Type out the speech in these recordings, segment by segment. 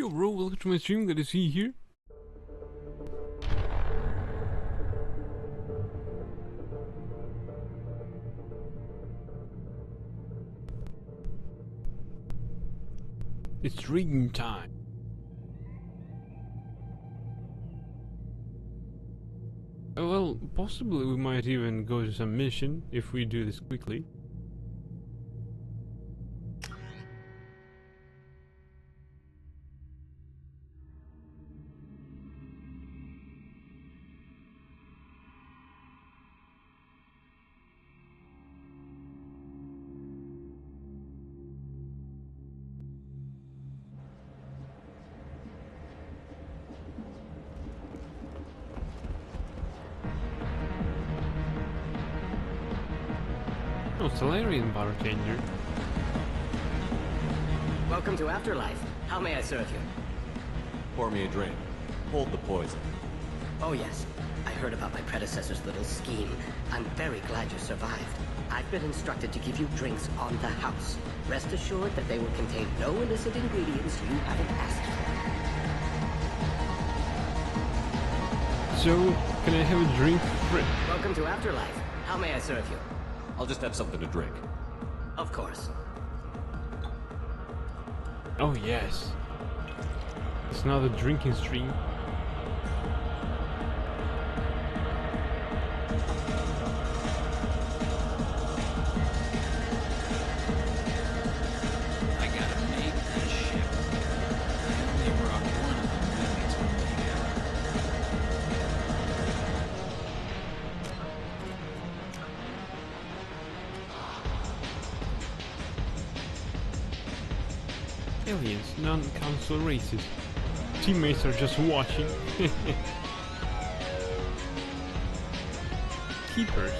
Yo bro, welcome to my stream, good to see you here. It's reading time. Well, possibly we might even go to some mission if we do this quickly. Oh, Solarian bartender. Welcome to Afterlife. How may I serve you? Pour me a drink. Hold the poison. Oh yes, I heard about my predecessor's little scheme. I'm very glad you survived. I've been instructed to give you drinks on the house. Rest assured that they will contain no illicit ingredients you haven't asked for. So, can I have a drink for free? Welcome to Afterlife. How may I serve you? I'll just have something to drink. Of course. Oh yes. It's another drinking stream. I got a mate and a ship. I only brought one of them with me to Aliens, non-council races. Teammates are just watching. Keepers.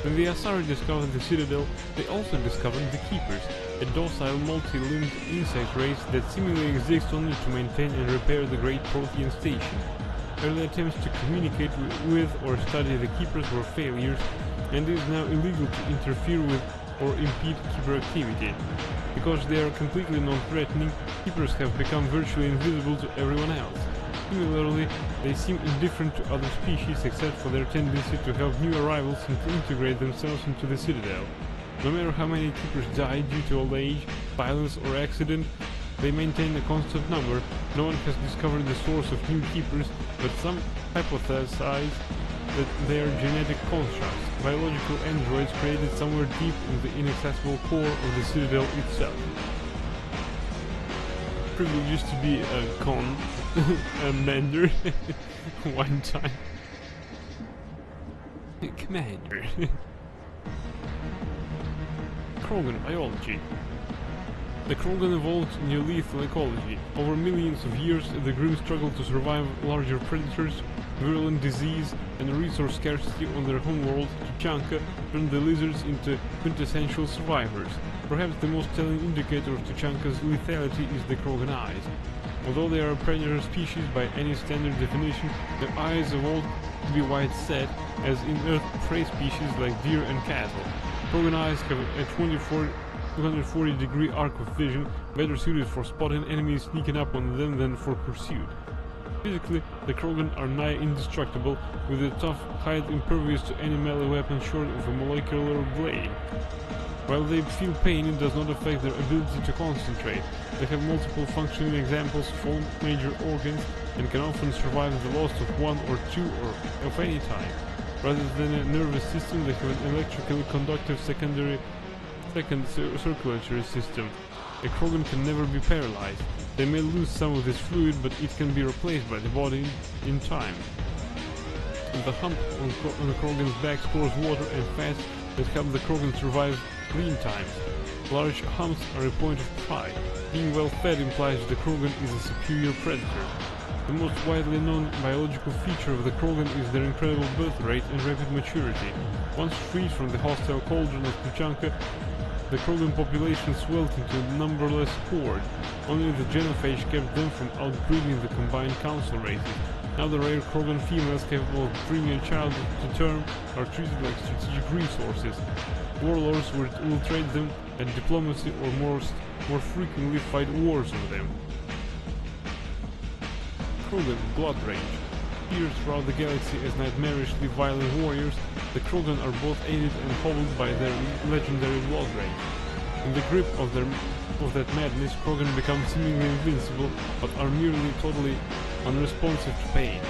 When the Asari discovered the Citadel, they also discovered the Keepers, a docile, multi-limbed insect race that seemingly exists only to maintain and repair the Great Protean Station. Early attempts to communicate with or study the Keepers were failures, and it is now illegal to interfere with or impede Keeper activity. Because they are completely non-threatening, Keepers have become virtually invisible to everyone else. Similarly, they seem indifferent to other species except for their tendency to help new arrivals and to integrate themselves into the Citadel. No matter how many Keepers die due to old age, violence or accident, they maintain a constant number. No one has discovered the source of new Keepers, but some hypothesize that they are genetic constructs, biological androids created somewhere deep in the inaccessible core of the Citadel itself. Privilege used to be a commander one time. Commander. Krogan biology. The Krogan evolved neolethal ecology. Over millions of years, the Grimm struggled to survive larger predators, virulent disease, and resource scarcity on their homeworld. Tuchanka turned the lizards into quintessential survivors. Perhaps the most telling indicator of Tuchanka's lethality is the Krogan eyes. Although they are a predator species by any standard definition, their eyes evolved to be wide-set, as in Earth prey species like deer and cattle. Krogan eyes have a 240-degree arc of vision, better suited for spotting enemies sneaking up on them than for pursuit. Physically, the Krogan are nigh indestructible, with a tough hide impervious to any melee weapon short of a molecular blade. While they feel pain, it does not affect their ability to concentrate. They have multiple functioning examples of all major organs and can often survive the loss of one or two or of any type. Rather than a nervous system, they have an electrically conductive second circulatory system. A Krogan can never be paralyzed. They may lose some of this fluid, but it can be replaced by the body in time. The hump on the Krogan's back stores water and fat that help the Krogan survive lean times. Large humps are a point of pride. Being well fed implies the Krogan is a superior predator. The most widely known biological feature of the Krogan is their incredible birth rate and rapid maturity. Once freed from the hostile cauldron of Tuchanka, the Krogan population swelled into a numberless horde. Only the genophage kept them from outbreeding the combined council races. Now the rare Krogan females capable of bringing a child to term are treated like strategic resources. Warlords will trade them at diplomacy or more frequently fight wars with them. Krogan Blood Rage. Feared throughout the galaxy as nightmarishly violent warriors, the Krogan are both aided and hobbled by their legendary Blood Rage. In the grip of that madness, Krogan become seemingly invincible, but are merely totally unresponsive to pain.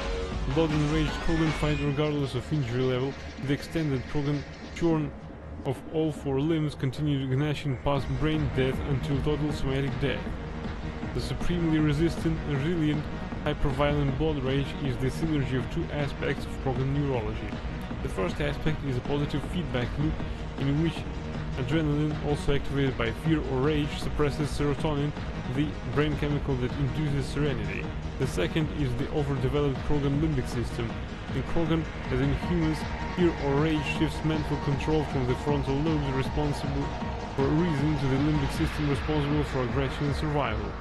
Blood-enraged Krogan fight regardless of injury level, to the extent that Krogan, shorn of all four limbs, continue gnashing past brain death until total somatic death. The supremely resilient, hyper-violent Blood Rage is the synergy of two aspects of Krogan neurology. The first aspect is a positive feedback loop in which adrenaline, also activated by fear or rage, suppresses serotonin, the brain chemical that induces serenity. The second is the overdeveloped Krogan limbic system. In Krogan, as in humans, fear or rage shifts mental control from the frontal lobes responsible for reason to the limbic system responsible for aggression and survival.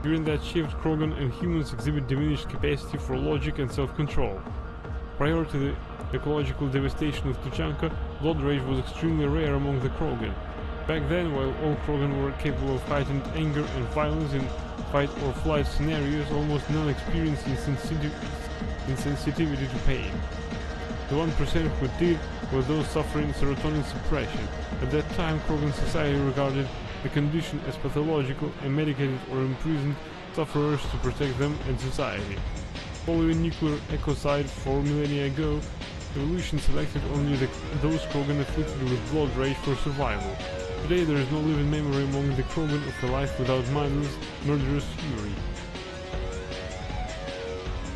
During that shift, Krogan and humans exhibit diminished capacity for logic and self-control. Prior to the ecological devastation of Tuchanka, Blood Rage was extremely rare among the Krogan. Back then, while all Krogan were capable of heightened anger and violence in fight or flight scenarios, almost none experienced insensitivity to pain. The 1% who did were those suffering serotonin suppression. At that time, Krogan society regarded the condition as pathological and medicated or imprisoned sufferers to protect them and society. Following nuclear ecocide 4 millennia ago, evolution selected only those Krogan afflicted with Blood Rage for survival. Today there is no living memory among the Krogan of a life without mindless, murderous fury.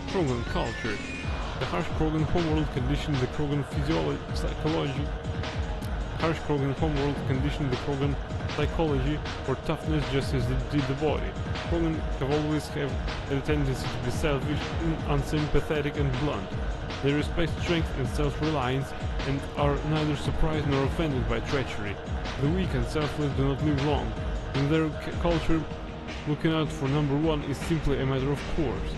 Krogan culture. The harsh Krogan homeworld conditioned the Krogan psychology. Harsh Krogan homeworld conditioned the Krogan psychology for toughness just as it did the body. Krogan have always had a tendency to be selfish, unsympathetic and blunt. They respect strength and self-reliance and are neither surprised nor offended by treachery. The weak and selfless do not live long. In their culture, looking out for number one is simply a matter of course.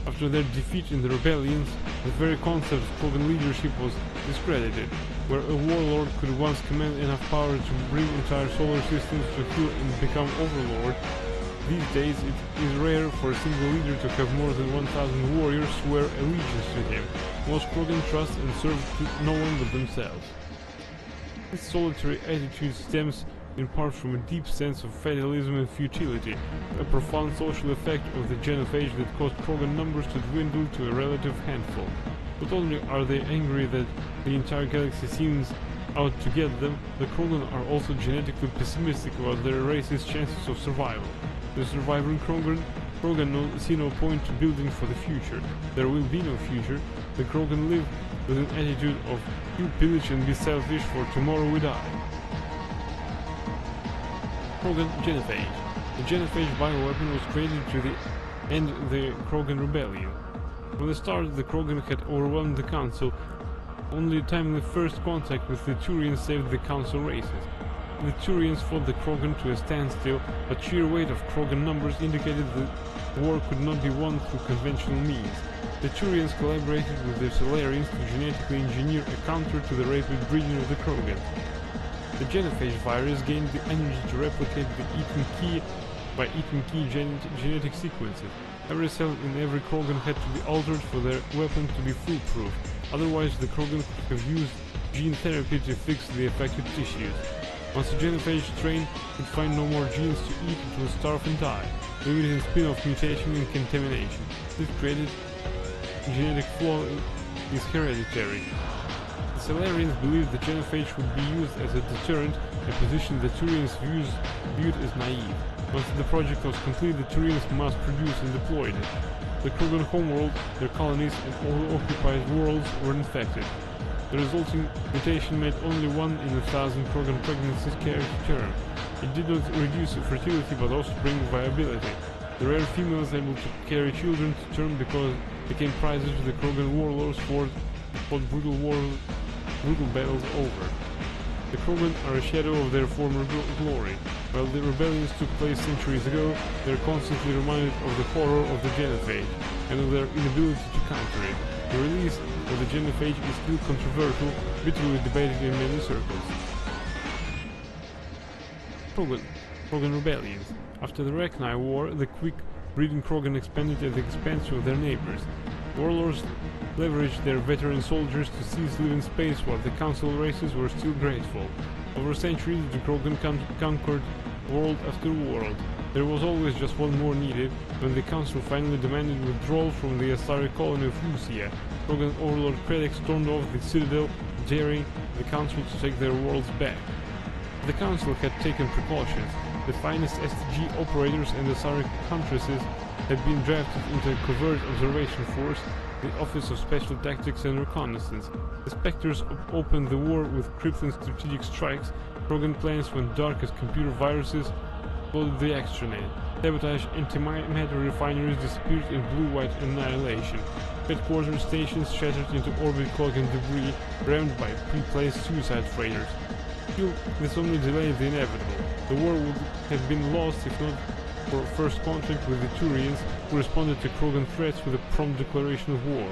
After their defeat in the rebellions, the very concept of Krogan leadership was discredited. Where a warlord could once command enough power to bring entire solar systems to heel and become overlord, these days it is rare for a single leader to have more than 1,000 warriors swear allegiance to him. Most Krogan trust and serve to no one but themselves. This solitary attitude stems in part from a deep sense of fatalism and futility, a profound social effect of the genophage that caused Krogan numbers to dwindle to a relative handful. Not only are they angry that the entire galaxy seems out to get them, the Krogan are also genetically pessimistic about their race's chances of survival. The surviving Krogan see no point to building for the future. There will be no future. The Krogan live with an attitude of "you pillage and be selfish, for tomorrow we die." Krogan genophage. The genophage bioweapon was created to end the Krogan rebellion. From the start, the Krogan had overwhelmed the Council. Only timely first contact with the Turians saved the Council races. The Turians fought the Krogan to a standstill, but sheer weight of Krogan numbers indicated the war could not be won through conventional means. The Turians collaborated with the Solarians to genetically engineer a counter to the rapid breeding of the Krogan. The genophage virus gained the energy to replicate the Eton key by Eton key genetic sequences. Every cell in every Krogan had to be altered for their weapon to be foolproof, otherwise the Krogan could have used gene therapy to fix the affected tissues. Once the genophage strain could find no more genes to eat, it will starve and die, leaving in spin-off mutation and contamination. This created genetic flaw is hereditary. The Solarians believed the genophage would be used as a deterrent, a position the Turians viewed as naive. Once the project was complete, the Turians mass-produced and deployed it. The Krogan homeworld, their colonies, and all occupied worlds were infected. The resulting mutation made only 1 in 1,000 Krogan pregnancies carry to term. It did not reduce fertility but offspring viability. The rare females able to carry children to term became prizes the Krogan warlords fought brutal battles over. The Krogan are a shadow of their former glory. While the rebellions took place centuries ago, they are constantly reminded of the horror of the genophage and of their inability to counter it. The release of the genophage is still controversial, bitterly debated in many circles. Krogan rebellions. After the Rachni War, the quick breeding Krogan expanded at the expense of their neighbors. Warlords leveraged their veteran soldiers to seize living space while the council races were still grateful. Over centuries, the Krogan conquered world after world. There was always just one more needed. When the council finally demanded withdrawal from the Asari colony of Lucia, Krogan overlord Krennic stormed off the citadel, daring the council to take their worlds back. The council had taken precautions. The finest STG operators and Asari huntresses had been drafted into a covert observation force, the Office of Special Tactics and Reconnaissance. The Spectres opened the war with crippling strategic strikes. Krogan plans went dark as computer viruses exploded the extranet. Sabotage antimatter refineries disappeared in blue-white annihilation. Headquarters stations shattered into orbit clogging debris, rammed by pre-placed suicide freighters. Still, this only delayed the inevitable. The war would have been lost if not for first contact with the Turians, who responded to Krogan threats with a prompt declaration of war.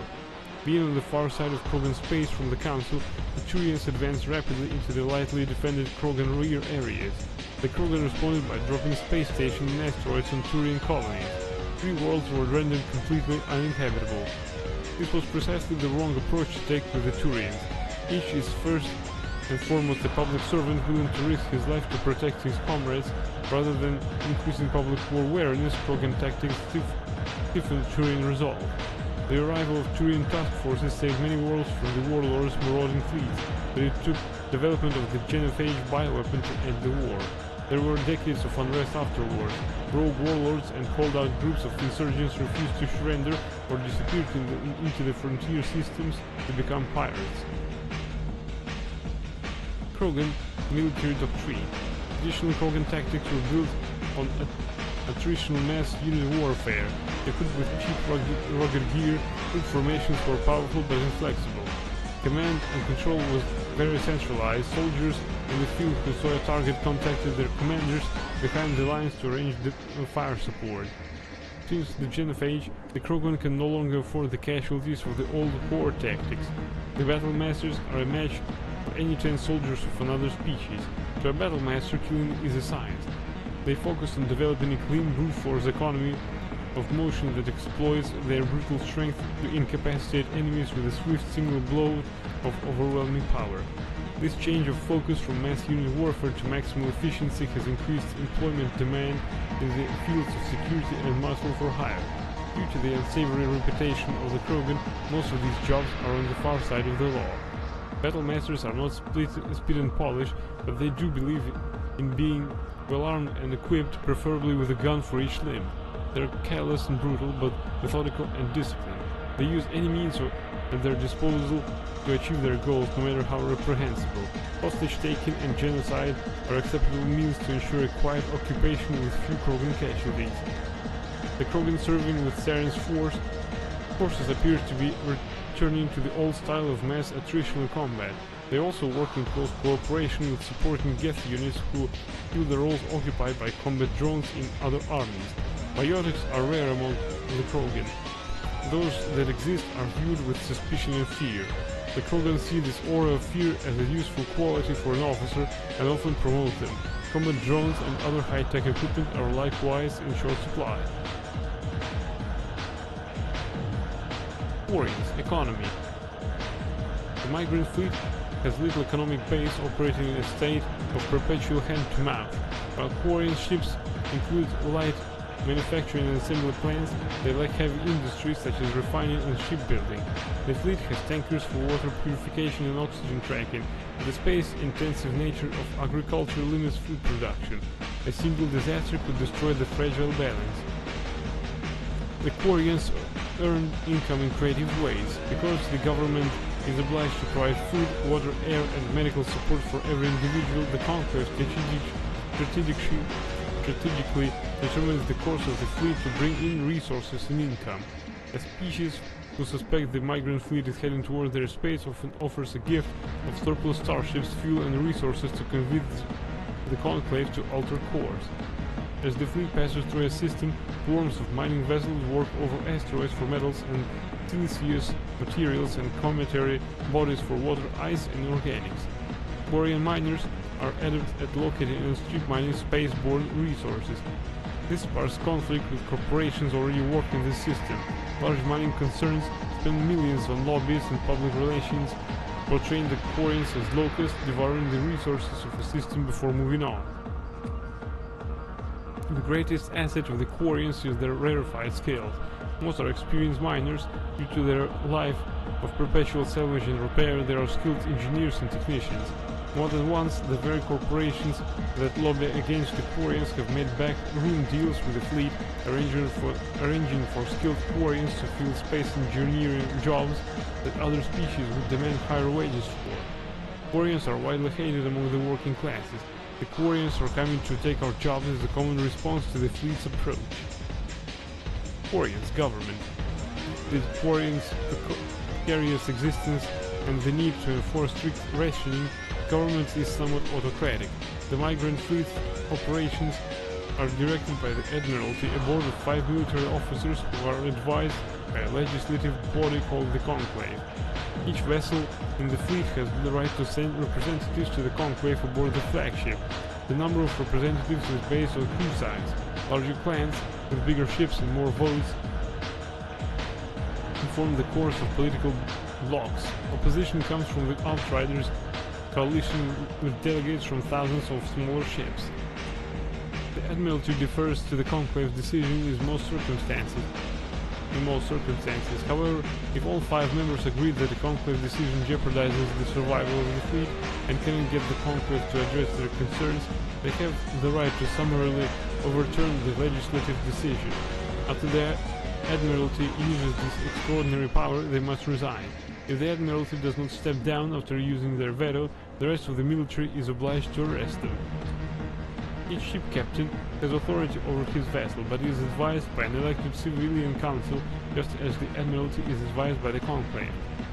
Being on the far side of Krogan space from the Council, the Turians advanced rapidly into the lightly defended Krogan rear areas. The Krogan responded by dropping space stations and asteroids on Turian colonies. 3 worlds were rendered completely uninhabitable. This was precisely the wrong approach to take with the Turians. Each is first and foremost a public servant willing to risk his life to protect his comrades. Rather than increasing public war awareness, Krogan tactics stiffened Turian resolve. The arrival of Turian task forces saved many worlds from the warlords' marauding fleets, but it took development of the Genophage bioweapon to end the war. There were decades of unrest afterwards. Rogue warlords and holdout groups of insurgents refused to surrender or disappeared into the frontier systems to become pirates. Krogan military doctrine. Traditional Krogan tactics were built on attritional mass unit warfare. Equipped with cheap rugged gear, troop formations were powerful but inflexible. Command and control was very centralized. Soldiers in the field who saw a target contacted their commanders behind the lines to arrange the fire support. Since the Genophage, the Krogan can no longer afford the casualties of the old war tactics. The battle masters are a match for any 10 soldiers of another species. To a battle master, killing is a science. They focus on developing a clean brute force economy of motion that exploits their brutal strength to incapacitate enemies with a swift single blow of overwhelming power. This change of focus from mass unit warfare to maximal efficiency has increased employment demand in the fields of security and muscle for hire. Due to the unsavory reputation of the Krogan, most of these jobs are on the far side of the law. Battle masters are not speed and polish, but they do believe in being well armed and equipped, preferably with a gun for each limb. They are careless and brutal, but methodical and disciplined. They use any means at their disposal to achieve their goals, no matter how reprehensible. Hostage-taking and genocide are acceptable means to ensure a quiet occupation with few Krogan casualties. The Krogan serving with Saren's forces appear to be returning to the old style of mass attritional combat. They also work in close cooperation with supporting Geth units who fill the roles occupied by combat drones in other armies. Biotics are rare among the Krogan. Those that exist are viewed with suspicion and fear. The Krogan see this aura of fear as a useful quality for an officer and often promote them. Combat drones and other high-tech equipment are likewise in short supply. Quarians, economy. The migrant fleet has little economic base, operating in a state of perpetual hand-to-mouth. While Quarian ships include light manufacturing and assembly plants, they lack heavy industries such as refining and shipbuilding. The fleet has tankers for water purification and oxygen tracking. The space-intensive nature of agriculture limits food production. A single disaster could destroy the fragile balance. The Quarians earn income in creative ways. Because the government is obliged to provide food, water, air, and medical support for every individual, the Conclave strategically determines the course of the fleet to bring in resources and income. A species who suspect the migrant fleet is heading toward their space often offers a gift of surplus starships, fuel, and resources to convince the Conclave to alter course. As the fleet passes through a system, swarms of mining vessels work over asteroids for metals and siliceous materials and cometary bodies for water, ice, and organics. Quarian miners are adept at locating and strip mining space-borne resources. This sparks conflict with corporations already working this system. Large mining concerns spend millions on lobbyists and public relations, portraying the Quarians as locusts devouring the resources of a system before moving on. The greatest asset of the Quarians is their rarefied skills. Most are experienced miners. Due to their life of perpetual salvage and repair, they are skilled engineers and technicians. More than once, the very corporations that lobby against the Quarians have made backroom deals with the fleet, arranging for skilled Quarians to fill space engineering jobs that other species would demand higher wages for. Quarians are widely hated among the working classes. The Quarians are coming to take our jobs as a common response to the fleet's approach. Quarians government. The Quarians' precarious existence and the need to enforce strict rationing, government is somewhat autocratic. The migrant fleet operations are directed by the Admiralty, a board of 5 military officers who are advised by a legislative body called the Conclave. Each vessel in the fleet has the right to send representatives to the Conclave aboard the flagship. The number of representatives is based on crew size. Larger clans, with bigger ships and more votes, inform the course of political blocs. Opposition comes from the Outriders coalition with delegates from thousands of smaller ships. The Admiralty defers to the Conclave's decision in most circumstances. However, if all 5 members agree that the Conclave decision jeopardizes the survival of the fleet and cannot get the Conclave to address their concerns, they have the right to summarily overturn the legislative decision. After the Admiralty uses this extraordinary power, they must resign. If the Admiralty does not step down after using their veto, the rest of the military is obliged to arrest them. Each ship captain has authority over his vessel, but is advised by an elected civilian council, just as the Admiralty is advised by the Conclave.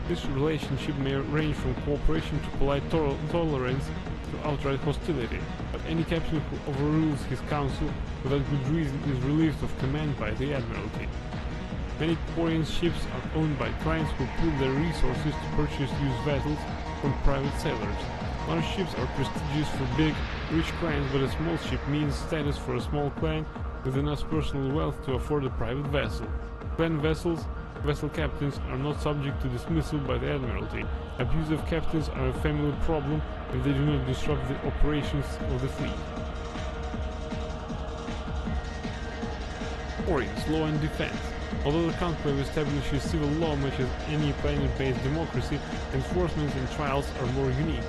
This relationship may range from cooperation to polite tolerance to outright hostility, but any captain who overrules his council without good reason is relieved of command by the Admiralty. Many Quarian ships are owned by clients who pool their resources to purchase used vessels from private sailors. Large ships are prestigious for big, rich clans, but a small ship means status for a small clan with enough personal wealth to afford a private vessel. Clan vessel captains are not subject to dismissal by the Admiralty. Abusive captains are a family problem if they do not disrupt the operations of the fleet. Quarians, law and defense. Although the Conclave establishes civil law much as any planet-based democracy, enforcement and trials are more unique.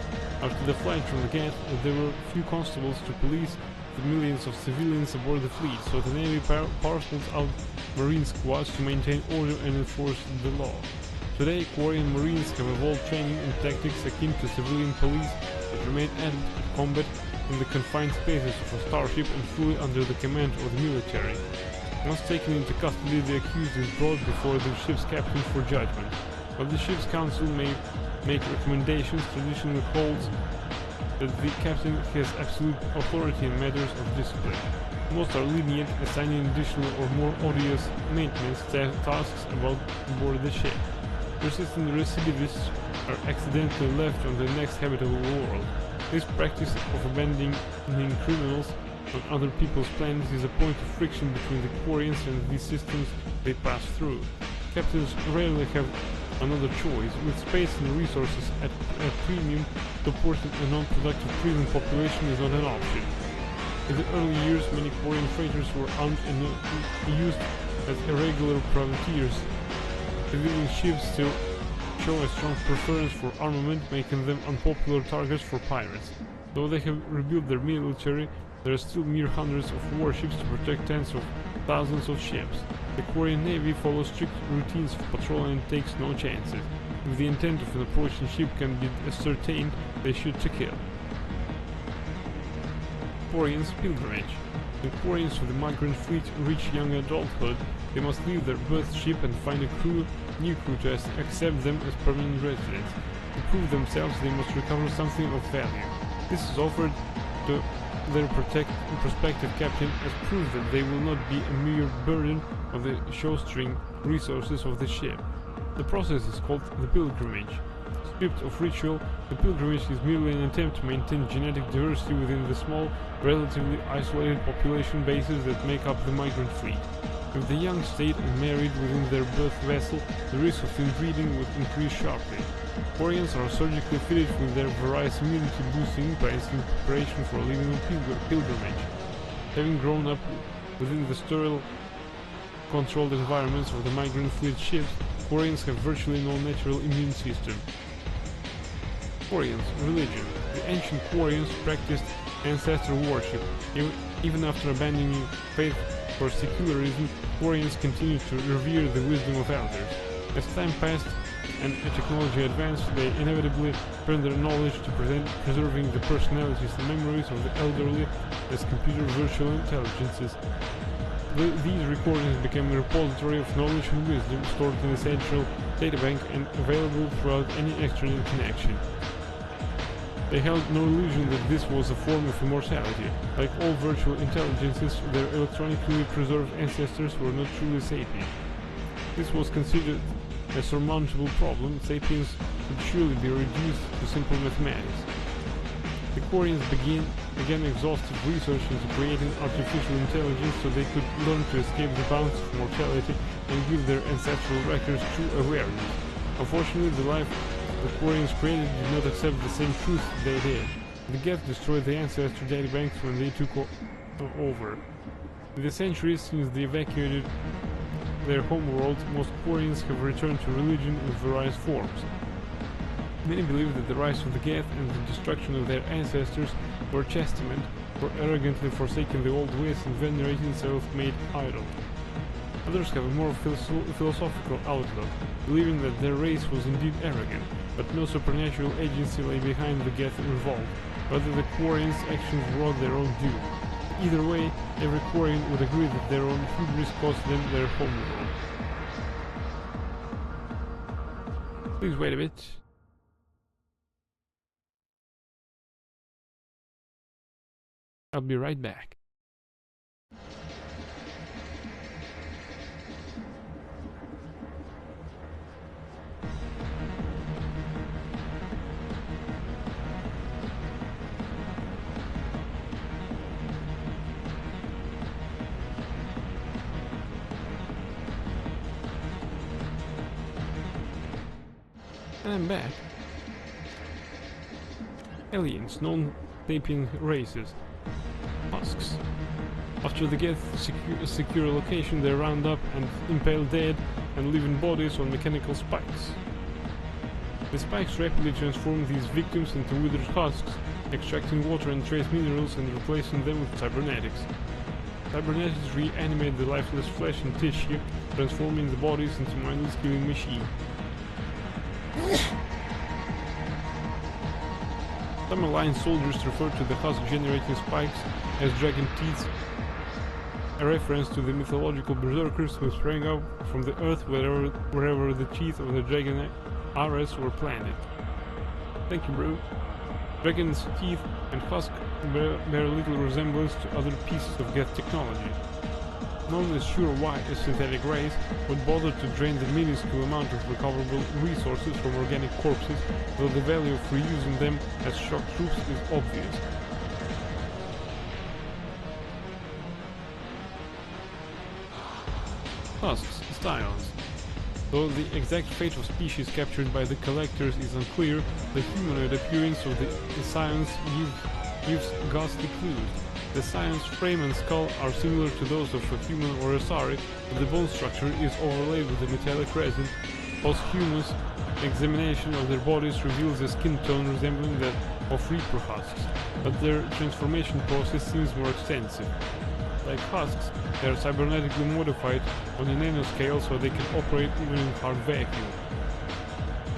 After the flight from the Geth, there were few constables to police the millions of civilians aboard the fleet, so the Navy parceled out Marine squads to maintain order and enforce the law. Today, Quarian Marines have evolved training and tactics akin to civilian police, but remain adept at combat in the confined spaces of a starship and fully under the command of the military. Once taken into custody, the accused is brought before the ship's captain for judgment. While the ship's council may make recommendations, tradition holds that the captain has absolute authority in matters of discipline. Most are lenient, assigning additional or more odious maintenance tasks aboard the ship. Persistent recidivists are accidentally left on the next habitable world. This practice of abandoning criminals on other people's planets is a point of friction between the Quarians and the systems they pass through. Captains rarely have another choice. With space and resources at a premium, supporting a non-productive prison population is not an option. In the early years, many Quarian freighters were armed and used as irregular privateers. Civilian ships still show a strong preference for armament, making them unpopular targets for pirates. Though they have rebuilt their military, there are still mere hundreds of warships to protect tens of thousands of ships. The Quarian Navy follows strict routines of patrolling and takes no chances. If the intent of an approaching ship can be ascertained, they shoot to kill. Quarians pilgrimage. When Quarians of the migrant fleet reach young adulthood, they must leave their birth ship and find a new crew to accept them as permanent residents. To prove themselves, they must recover something of value. This is offered to their prospective captain as proof that they will not be a mere burden of the shoestring resources of the ship. The process is called the pilgrimage. Stripped of ritual, the pilgrimage is merely an attempt to maintain genetic diversity within the small, relatively isolated population bases that make up the migrant fleet. If the young stayed unmarried within their birth vessel, the risk of inbreeding would increase sharply. Quarians are surgically fitted with their various immunity-boosting implants in preparation for living on pilgrimage. Having grown up within the sterile, controlled environments of the migrant fleet ships, Quarians have virtually no natural immune system. Quarians, religion. The ancient Quarians practiced ancestor worship. Even after abandoning faith for secularism, Quarians continued to revere the wisdom of elders. As time passed and technology advanced, they inevitably turned their knowledge to preserving the personalities and memories of the elderly as computer virtual intelligences. These recordings became a repository of knowledge and wisdom stored in a central databank and available throughout any external connection. They held no illusion that this was a form of immortality. Like all virtual intelligences, their electronically preserved ancestors were not truly sapient. This was considered a surmountable problem. Sapiens could surely be reduced to simple mathematics. The Quarians began exhaustive research into creating artificial intelligence so they could learn to escape the bounds of mortality and give their ancestral records true awareness. Unfortunately, the life the Quarians created did not accept the same truth they did. The Geth destroyed the ancestor databanks when they took over. In the centuries since they evacuated their homeworld, most Quarians have returned to religion in various forms. Many believe that the rise of the Geth and the destruction of their ancestors were testament for arrogantly forsaking the old ways and venerating self-made idol. Others have a more philosophical outlook, believing that their race was indeed arrogant, but no supernatural agency lay behind the Geth revolt, rather the Quarians' actions wrought their own doom. Either way, every Quarian would agree that their own hubris cost them their homeworld. Please wait a bit. I'll be right back. And I'm back. Aliens, non-sapient races. Husks. After the Geth secure a location, they round up and impale dead and living bodies on mechanical spikes. The spikes rapidly transform these victims into withered husks, extracting water and trace minerals and replacing them with cybernetics. Cybernetics reanimate the lifeless flesh and tissue, transforming the bodies into mindless killing machines. Some Alliance soldiers refer to the husk-generating spikes as dragon teeth, a reference to the mythological berserkers who sprang up from the earth wherever the teeth of the dragon Ares were planted. Thank you, bro. Dragon's teeth and husk bear little resemblance to other pieces of Geth technology. No one is sure why a synthetic race would bother to drain the minuscule amount of recoverable resources from organic corpses, though the value of reusing them as shock troops is obvious. Husks, styles. Though the exact fate of species captured by the collectors is unclear, the humanoid appearance of the scions gives ghastly clues. The scion's frame and skull are similar to those of a human or a Sari, but the bone structure is overlaid with a metallic resin. Posthumous examination of their bodies reveals a skin tone resembling that of Reaper husks, but their transformation process seems more extensive. Like husks, they are cybernetically modified on a nanoscale so they can operate even in hard vacuum.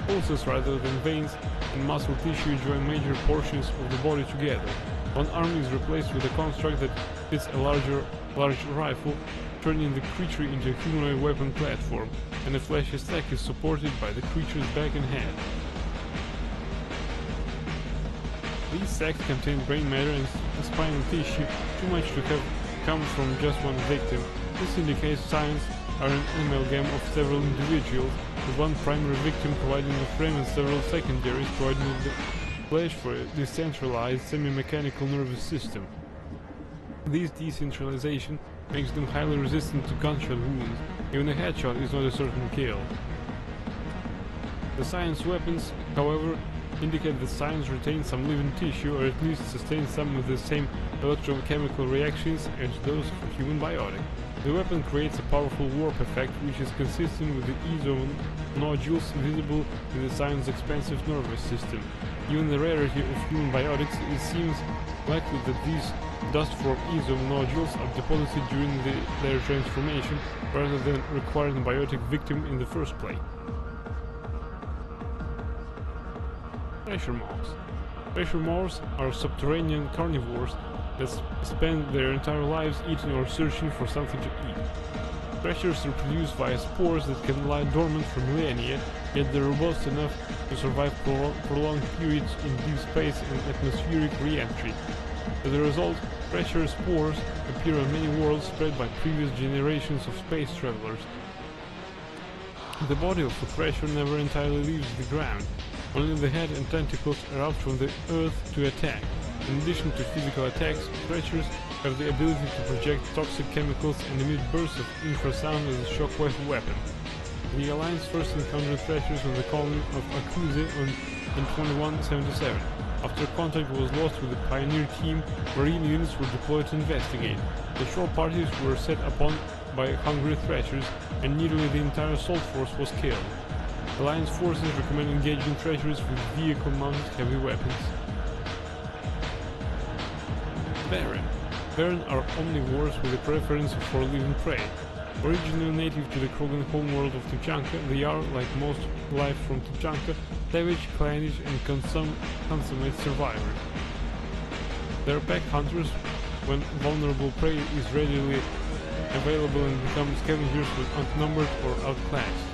Pulses rather than veins and muscle tissue join major portions of the body together. One arm is replaced with a construct that fits a large rifle, turning the creature into a humanoid weapon platform, and a fleshy stack is supported by the creature's back and head. These sacks contain brain matter and spinal tissue, too much to have come from just one victim. This indicates scions are an amalgam of several individuals, with one primary victim providing the frame and several secondaries providing the flesh for a decentralized semi-mechanical nervous system. This decentralization makes them highly resistant to gunshot wounds. Even a headshot is not a certain kill. The science weapons, however, indicate that science retains some living tissue or at least sustains some of the same electrochemical reactions as those of a human biotic. The weapon creates a powerful warp effect which is consistent with the EZO nodules visible in the science's expansive nervous system. Given the rarity of human biotics, it seems likely that these dust-form EZO nodules are deposited during their transformation rather than requiring a biotic victim in the first place. Pressure moths. Pressure moths are subterranean carnivores that spend their entire lives eating or searching for something to eat. Pressures are produced via spores that can lie dormant for millennia, yet they're robust enough to survive prolonged periods in deep space and atmospheric re-entry. As a result, pressure spores appear on many worlds spread by previous generations of space travelers. The body of the pressure never entirely leaves the ground. Only the head and tentacles erupt from the earth to attack. In addition to physical attacks, pressures have the ability to project toxic chemicals and emit bursts of infrasound as a shockwave weapon. The Alliance first encountered pressures on the colony of Akuze in 2177. After contact was lost with the pioneer team, marine units were deployed to investigate. The shore parties were set upon by hungry threshers, and nearly the entire assault force was killed. Alliance forces recommend engaging treasures with vehicle-mounted heavy weapons. Varren. Varren are omnivores with a preference for living prey. Originally native to the Krogan homeworld of Tuchanka, they are, like most life from Tuchanka, savage, clannish, and consummate survivors. They are pack hunters when vulnerable prey is readily available and become scavengers when outnumbered or outclassed.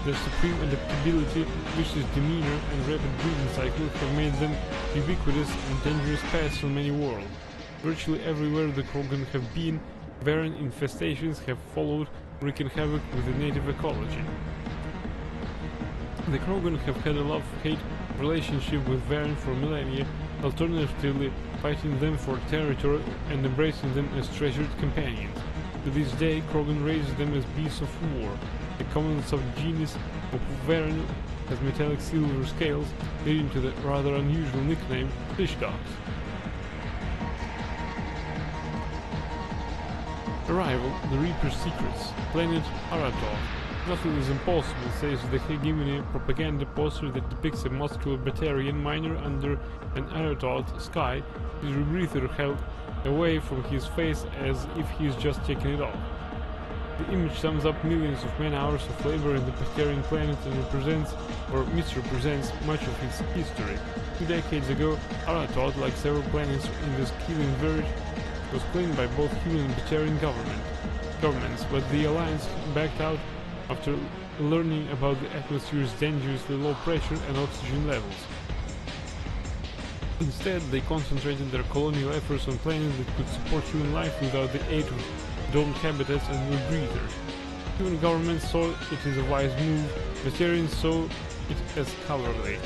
Their supreme adaptability, vicious demeanor, and rapid breeding cycle have made them ubiquitous and dangerous pests on many worlds. Virtually everywhere the Krogan have been, Varren infestations have followed, wreaking havoc with the native ecology. The Krogan have had a love-hate relationship with Varren for millennia, alternatively fighting them for territory and embracing them as treasured companions. To this day, Krogan raises them as beasts of war. The common subgenus of Varren has metallic silver scales, leading to the rather unusual nickname fish dogs. Arrival, the Reaper's Secrets, planet Aratoth. Nothing is impossible, says the hegemony propaganda poster that depicts a muscular Batarian miner under an Aratoth sky, his rebreather held away from his face as if he is just taking it off. The image sums up millions of man-hours of labor in the Batarian planet and represents, or misrepresents, much of its history. 2 decades ago, Aratoth, like several planets in the Skilling Verge, was claimed by both human and Batarian governments, but the Alliance backed out after learning about the atmosphere's dangerously low pressure and oxygen levels. Instead, they concentrated their colonial efforts on planets that could support human life without the aid of domed habitats and rebreathers. Human governments saw it as a wise move, Batarians saw it as cowardly.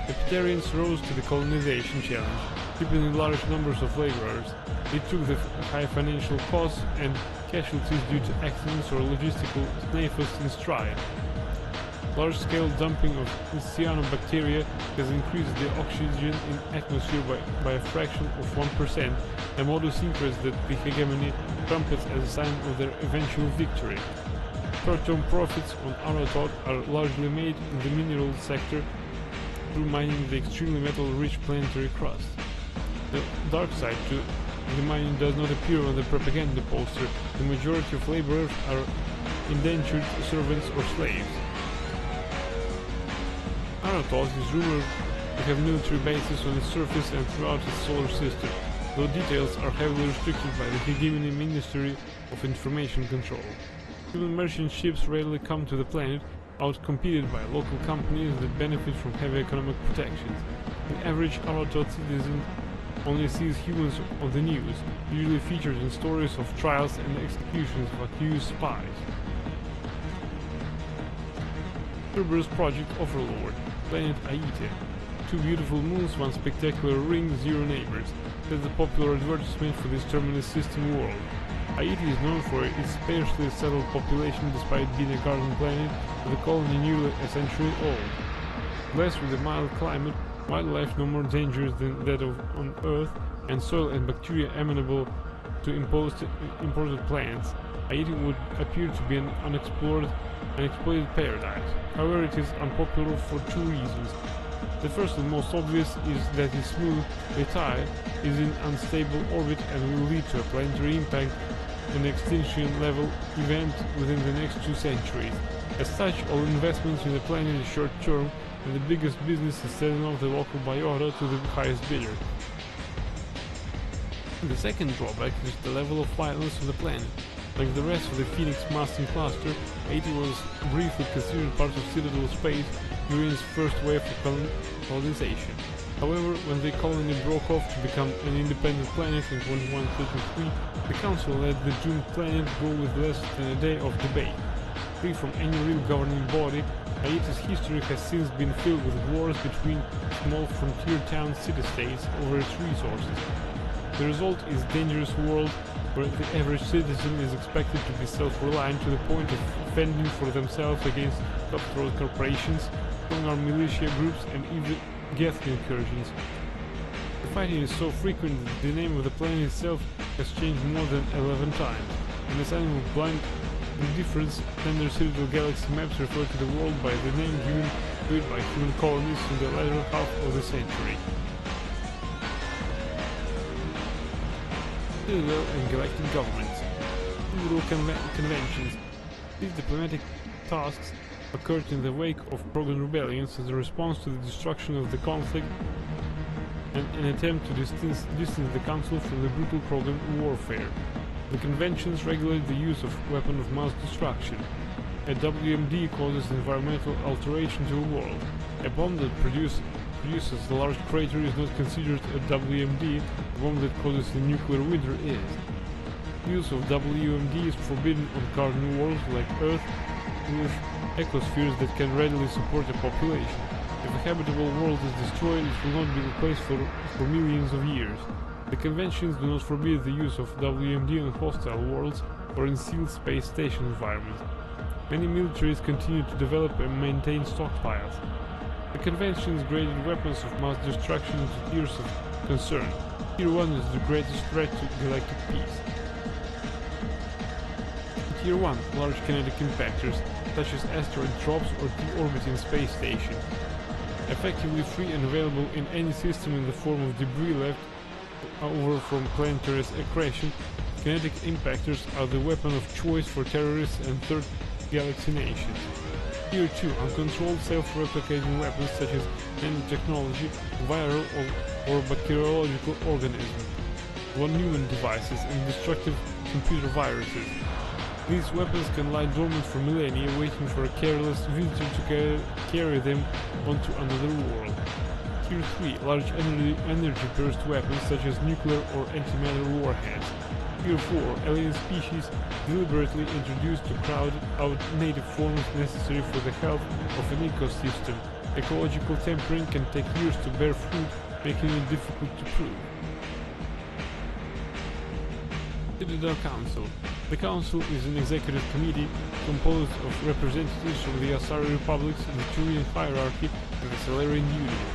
The Batarians rose to the colonization challenge, keeping in large numbers of laborers. They took the high financial costs and casualties due to accidents or logistical snafus in stride. Large-scale dumping of cyanobacteria has increased the oxygen in atmosphere by a fraction of 1%, a modus interest that the hegemony trumpets as a sign of their eventual victory. Short-term profits on Aratoth are largely made in the mineral sector through mining the extremely metal-rich planetary crust. The dark side to the mining does not appear on the propaganda poster. The majority of laborers are indentured servants or slaves. Aratoth is rumored to have military bases on its surface and throughout its solar system, though details are heavily restricted by the hegemony Ministry of Information Control. Human merchant ships rarely come to the planet, outcompeted by local companies that benefit from heavy economic protections. The average Aratoth citizen only sees humans on the news, usually featured in stories of trials and executions of accused spies. Cerberus Project Overlord, planet Aite. 2 beautiful moons, 1 spectacular ring, 0 neighbors. That's the popular advertisement for this terminus system world. Aite is known for its sparsely settled population despite being a garden planet with a colony nearly a century old. Blessed with a mild climate, wildlife no more dangerous than that of on Earth, and soil and bacteria amenable to imported plants, Aite would appear to be an unexplored and exploited paradise. However, it is unpopular for 2 reasons. The first and most obvious is that its smooth retire is in unstable orbit and will lead to a planetary impact and extinction level event within the next 2 centuries. As such, all investments in the planet is short term, and the biggest business is selling off the local biota to the highest bidder. The second drawback is the level of violence of the planet. Like the rest of the Phoenix Marston cluster, Aite was briefly considered part of Citadel space during its first wave of colonization. However, when the colony broke off to become an independent planet in 2133, the Council let the doomed planet go with less than a day of debate. Free from any real governing body, Aite's history has since been filled with wars between small frontier town city-states over its resources. The result is a dangerous world where the average citizen is expected to be self-reliant to the point of fending for themselves against cutthroat corporations, strong-arm militia groups, and even Geth incursions. The fighting is so frequent that the name of the planet itself has changed more than 11 times, and a sign of blind indifference, standard Citadel Galaxy maps refer to the world by the name given to it by human colonists in the latter half of the century. Citadel and Galactic Governments. Citadel Conventions. These diplomatic tasks occurred in the wake of Krogan rebellions as a response to the destruction of the conflict and an attempt to distance the Council from the brutal Krogan warfare. The conventions regulate the use of weapons of mass destruction. A WMD causes environmental alteration to a world. A bomb that produces a large crater is not considered a WMD, a bomb that causes a nuclear winter is. The use of WMD is forbidden on garden worlds like Earth with ecospheres that can readily support a population. If a habitable world is destroyed, it will not be replaced for millions of years. The conventions do not forbid the use of WMD on hostile worlds or in sealed space station environments. Many militaries continue to develop and maintain stockpiles. The conventions graded weapons of mass destruction into tiers of concern. Tier 1 is the greatest threat to galactic peace. Tier 1 – large kinetic impactors, such as asteroid drops or deorbiting space stations. Effectively free and available in any system in the form of debris left over from planetary accretion, kinetic impactors are the weapon of choice for terrorists and third galaxy nations. Tier 2 – uncontrolled self-replicating weapons such as nanotechnology, viral or bacteriological organisms, von-Neumann devices, and destructive computer viruses. These weapons can lie dormant for millennia, waiting for a careless visitor to carry them onto another world. Tier 3 – large energy-burst weapons such as nuclear or antimatter warheads. Tier 4 – alien species deliberately introduced to crowd out native forms necessary for the health of an ecosystem. Ecological tempering can take years to bear fruit, making it difficult to prove. Citadel Council. The Council is an executive committee composed of representatives from the Asari Republics, the Turian hierarchy, and the Salarian Union.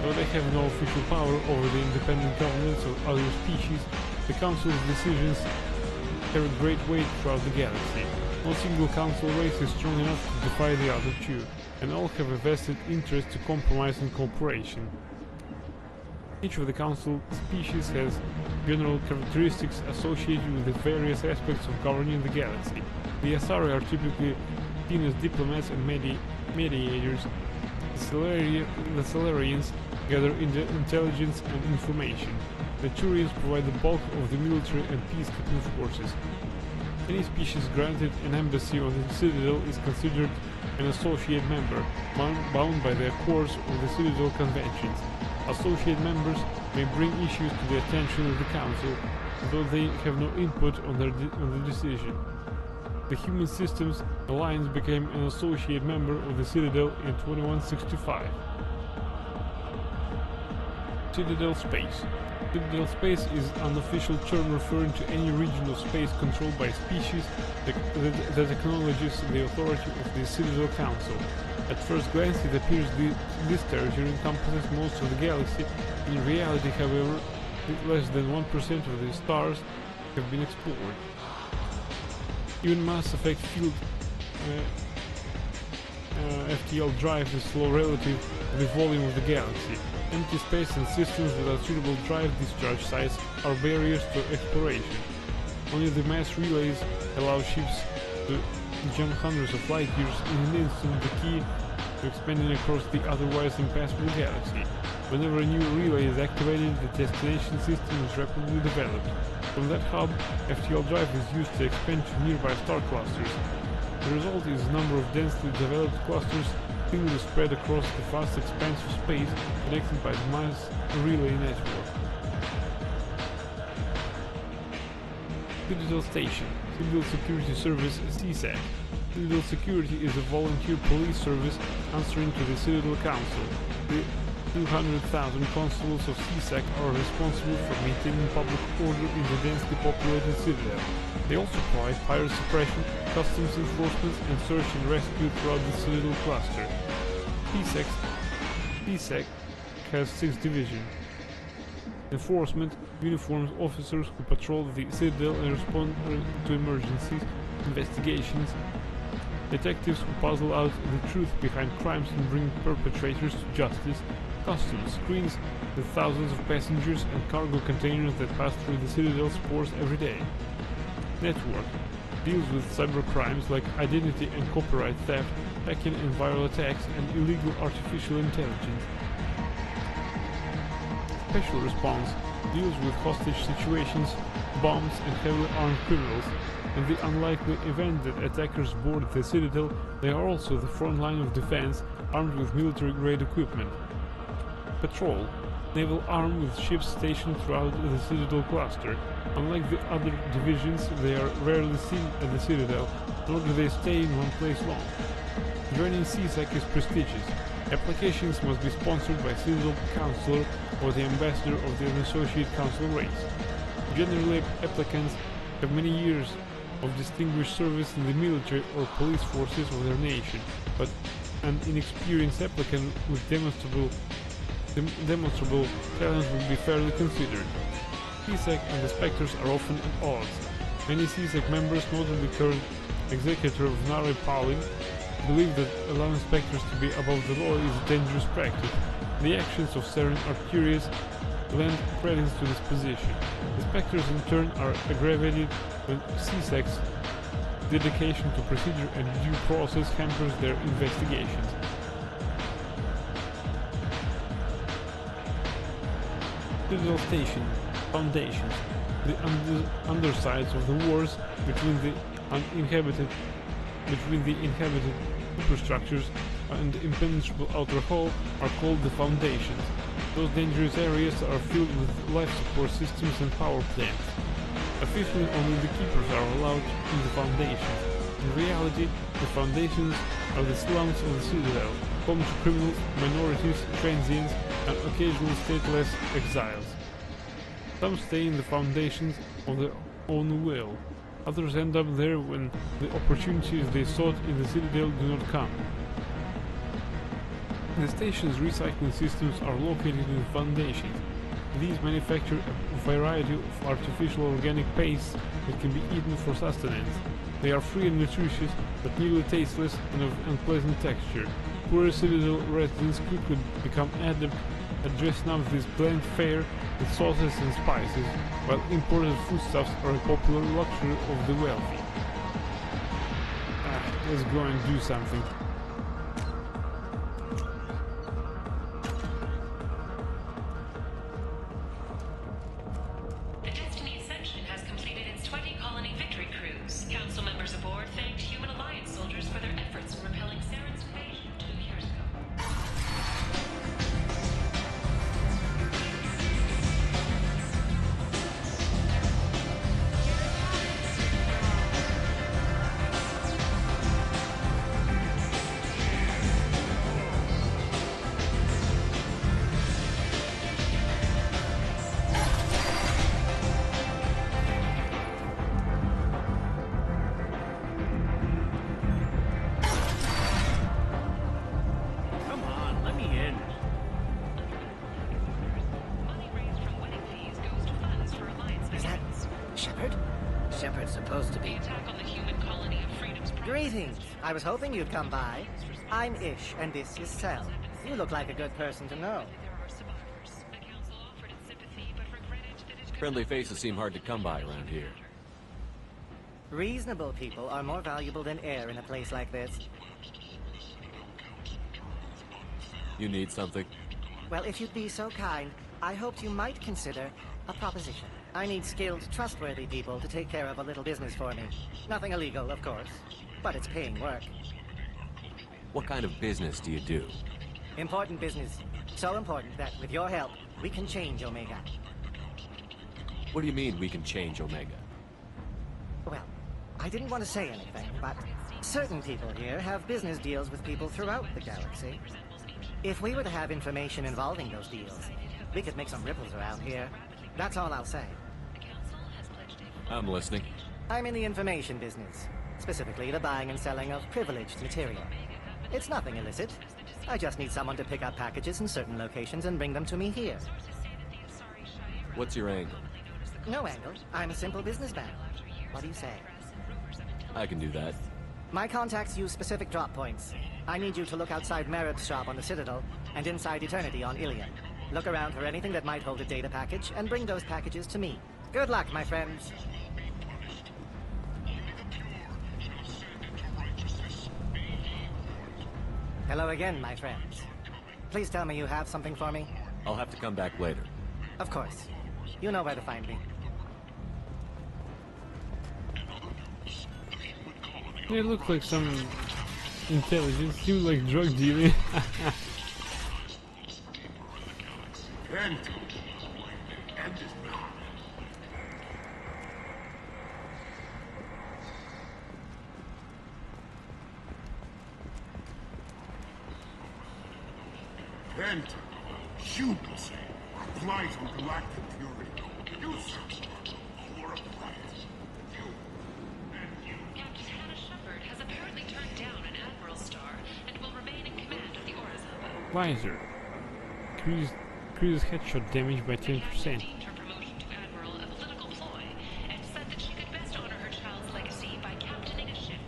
Though they have no official power over the independent governments of other species, the Council's decisions carry great weight throughout the galaxy. No single Council race is strong enough to defy the other two, and all have a vested interest to compromise and cooperation. Each of the Council species has general characteristics associated with the various aspects of governing the galaxy. The Asari are typically seen as diplomats and mediators. The Salarians gather intelligence and information. The Turians provide the bulk of the military and peacekeeping forces. Any species granted an embassy on the Citadel is considered an associate member, bound by the accords of the Citadel Conventions. Associate members may bring issues to the attention of the Council, though they have no input on the decision. The Human Systems Alliance became an associate member of the Citadel in 2165. Citadel Space. Citadel Space is an official term referring to any region of space controlled by species that acknowledges the authority of the Citadel Council. At first glance, it appears this territory encompasses most of the galaxy. In reality, however, less than 1% of the stars have been explored. Even Mass Effect Field FTL drive is slow relative to the volume of the galaxy. Empty space and systems without suitable drive discharge sites are barriers to exploration. Only the mass relays allow ships to jump hundreds of light years in an instant, the key to expanding across the otherwise impassable galaxy. Whenever a new relay is activated, the destination system is rapidly developed. From that hub, FTL drive is used to expand to nearby star clusters. The result is a number of densely developed clusters thinly spread across the vast expanse of space, connected by the mass relay network. Citadel Station, Citadel Security Service CSEC. Citadel Security is a volunteer police service answering to the Citadel Council. The 200,000 constables of CSEC are responsible for maintaining public order in the densely populated Citadel. They also provide pirate suppression, customs enforcement, and search and rescue throughout the Citadel cluster. CSEC has 6 divisions. Enforcement, uniformed officers who patrol the Citadel and respond to emergencies, investigations, detectives who puzzle out the truth behind crimes and bring perpetrators to justice, customs screens the thousands of passengers and cargo containers that pass through the Citadel's ports every day. Network deals with cybercrimes like identity and copyright theft, hacking and viral attacks, and illegal artificial intelligence. Special Response deals with hostage situations, bombs, and heavily armed criminals. In the unlikely event that attackers board the Citadel, they are also the front line of defense, armed with military-grade equipment. Patrol, naval arm with ships stationed throughout the Citadel cluster. Unlike the other divisions, they are rarely seen at the Citadel, nor do they stay in one place long. Joining CSEC is prestigious. Applications must be sponsored by Citadel Counselor or the ambassador of the Associate Council race. Generally, applicants have many years of distinguished service in the military or police forces of their nation, but an inexperienced applicant with demonstrable talent will be fairly considered. CSEC and the Spectres are often at odds. Many CSEC members, notably current executor of Nari Pauling, believe that allowing Spectres to be above the law is a dangerous practice. The actions of Saren Arcturus lend credence to this position. The Spectres in turn are aggravated when CSEC's dedication to procedure and due process hampers their investigations. Citadel Station Foundations. The undersides of the wars between the inhabited superstructures and the impenetrable outer hull are called the foundations. Those dangerous areas are filled with life support systems and power plants. Officially, only the keepers are allowed in the foundations. In reality, the foundations are the slums of the Citadel, home to criminals, minorities, transients, and occasional stateless exiles. Some stay in the foundations of their own will. Others end up there when the opportunities they sought in the Citadel do not come. The station's recycling systems are located in foundations. These manufacture a variety of artificial organic pastes that can be eaten for sustenance. They are free and nutritious, but nearly tasteless and of unpleasant texture. Poor Citadel residents quickly become adept at dressing up this bland fare with sauces and spices, while imported foodstuffs are a popular luxury of the wealthy. Let's go and do something. The Destiny Ascension has completed its 20-colony victory cruise. Council members aboard thanked Human Alliance soldiers for their efforts in repelling Saren's invasion 2 years ago. supposed to The be? attack on the human colony of Freedom's Promise. Greetings. I was hoping you'd come by. I'm Ish, and this is Cell. You look like a good person to know. There are survivors. The council offered its sympathy, but regretted that it could Friendly not faces seem hard to come by around here. Reasonable people are more valuable than air in a place like this. You need something? Well, if you'd be so kind, I hoped you might consider a proposition. I need skilled, trustworthy people to take care of a little business for me. Nothing illegal, of course, but it's paying work. What kind of business do you do? Important business. So important that, with your help, we can change Omega. What do you mean we can change Omega? Well, I didn't want to say anything, but certain people here have business deals with people throughout the galaxy. If we were to have information involving those deals, we could make some ripples around here. That's all I'll say. I'm listening. I'm in the information business, specifically the buying and selling of privileged material. It's nothing illicit. I just need someone to pick up packages in certain locations and bring them to me here. What's your angle? No angle. I'm a simple businessman. What do you say? I can do that. My contacts use specific drop points. I need you to look outside Merib's shop on the Citadel and inside Eternity on Ilion. Look around for anything that might hold a data package and bring those packages to me. Good luck, my friends. Hello again, my friends. Please tell me you have something for me. I'll have to come back later. Of course. You know where to find me. It looked like some intelligence, seemed like drug dealing. Phantom, humans, applied from galactic fury. You search for a prize. Captain Hannah Shepard has apparently turned down an Admiral star and will remain in command of the Orizaba. Visor. Increases headshot damage by 10%. Deemed her promotion to Admiral a political ploy and said that she could best honor her child's legacy by captaining a ship.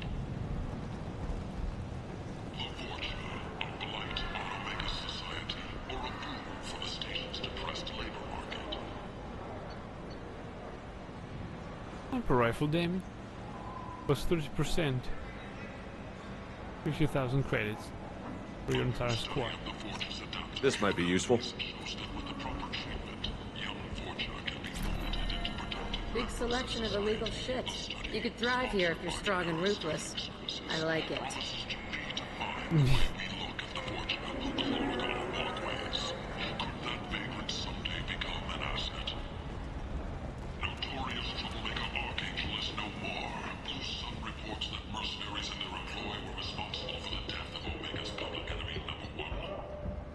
Sniper rifle damage plus 30%. 50,000 credits for your entire squad. This might be useful. Big selection of illegal shit. You could thrive here if you're strong and ruthless. I like it.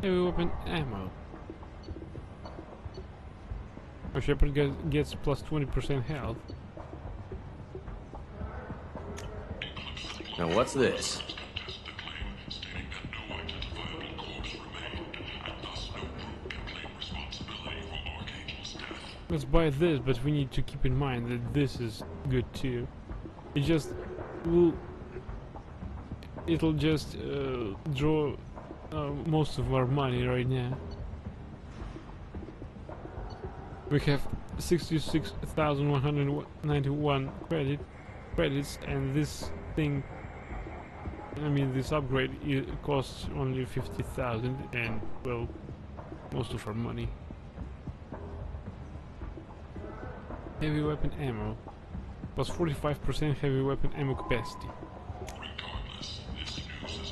Heavy weapon ammo. A Shepard gets plus 20% health. Now what's this? Let's buy this, but we need to keep in mind that this is good too. It just will. It'll just draw most of our money right now. We have 66,191 credits, and this thing, I mean, this upgrade, it costs only 50,000, and well, most of our money. Heavy weapon ammo, plus 45% heavy weapon ammo capacity.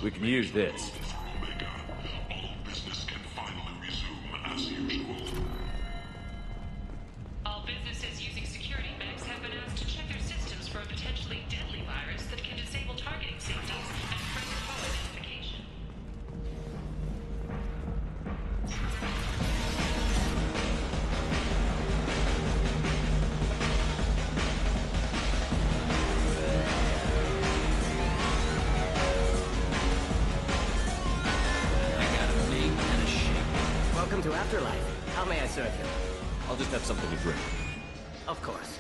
We can use this. All businesses using security mechs have been asked to check their systems for a potentially deadly virus that can disable targeting safeties and further foe identification. I got a make and a shake. Welcome to Afterlife. How may I serve you? I'll just have something to drink. Of course.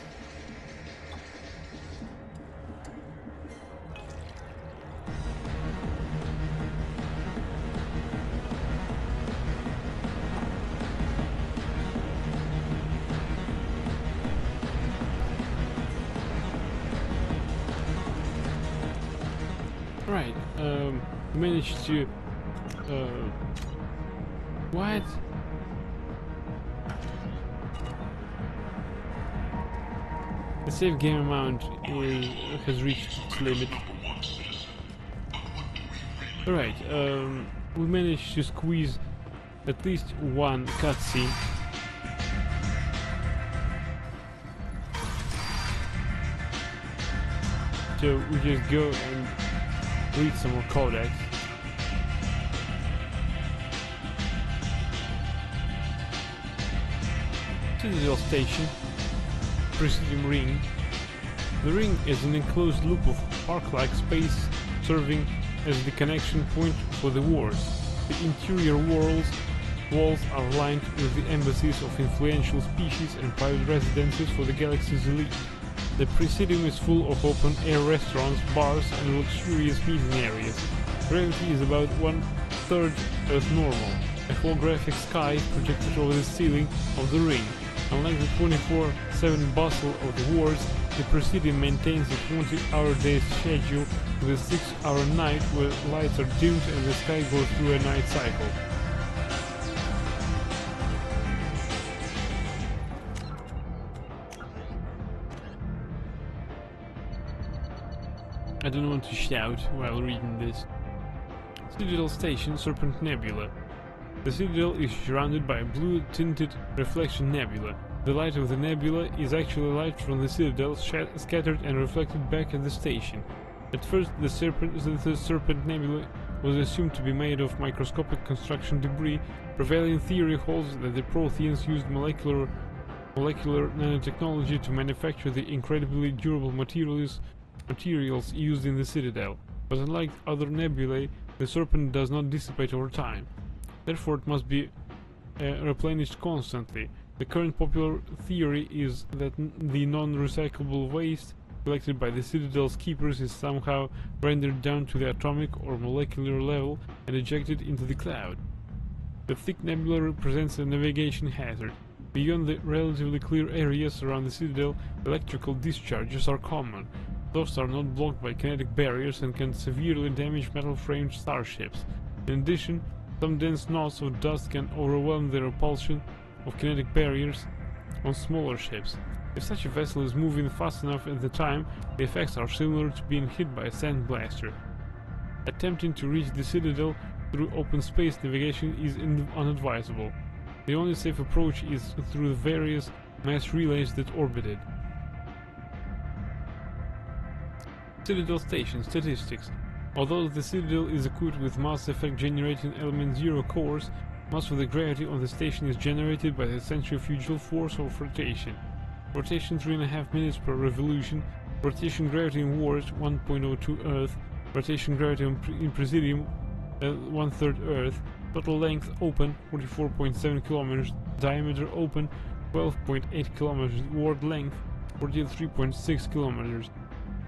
Right, we managed to... What? The save game amount has reached its limit. Alright, we managed to squeeze at least one cutscene. So we just go and read some more codex. Citadel Station, Presidium Ring. The ring is an enclosed loop of park-like space serving as the connection point for the wars. The interior walls are lined with the embassies of influential species and private residences for the galaxy's elite. The Presidium is full of open-air restaurants, bars and luxurious meeting areas. Gravity is about 1/3 Earth normal. A holographic sky is projected over the ceiling of the ring. Unlike the 24/7 bustle of the wars, the Presidium maintains a 20-hour day schedule with a 6-hour night where lights are dimmed and the sky goes through a night cycle. I don't want to shout while reading this. Citadel Station, Serpent Nebula. The Citadel is surrounded by a blue-tinted reflection nebula. The light of the nebula is actually light from the Citadel scattered and reflected back at the station. At first, the Serpent Nebula was assumed to be made of microscopic construction debris. Prevailing theory holds that the Protheans used molecular nanotechnology to manufacture the incredibly durable materials used in the Citadel, but unlike other nebulae, the Serpent does not dissipate over time. Therefore, it must be replenished constantly. The current popular theory is that the non-recyclable waste collected by the Citadel's keepers is somehow rendered down to the atomic or molecular level and ejected into the cloud. The thick nebula represents a navigation hazard. Beyond the relatively clear areas around the Citadel, electrical discharges are common. Those are not blocked by kinetic barriers and can severely damage metal-framed starships. In addition, some dense knots of dust can overwhelm the repulsion of kinetic barriers on smaller ships. If such a vessel is moving fast enough at the time, the effects are similar to being hit by a sandblaster. Attempting to reach the Citadel through open space navigation is unadvisable. The only safe approach is through the various mass relays that orbit it. Citadel Station Statistics. Although the Citadel is equipped with mass effect generating element 0 cores, most of the gravity on the station is generated by the centrifugal force of rotation. Rotation 3.5 minutes per revolution, rotation gravity in wars 1.02 Earth, rotation gravity in Presidium 1/3 Earth, total length open 44.7 kilometers, diameter open 12.8 kilometers, ward length 43.6 kilometers,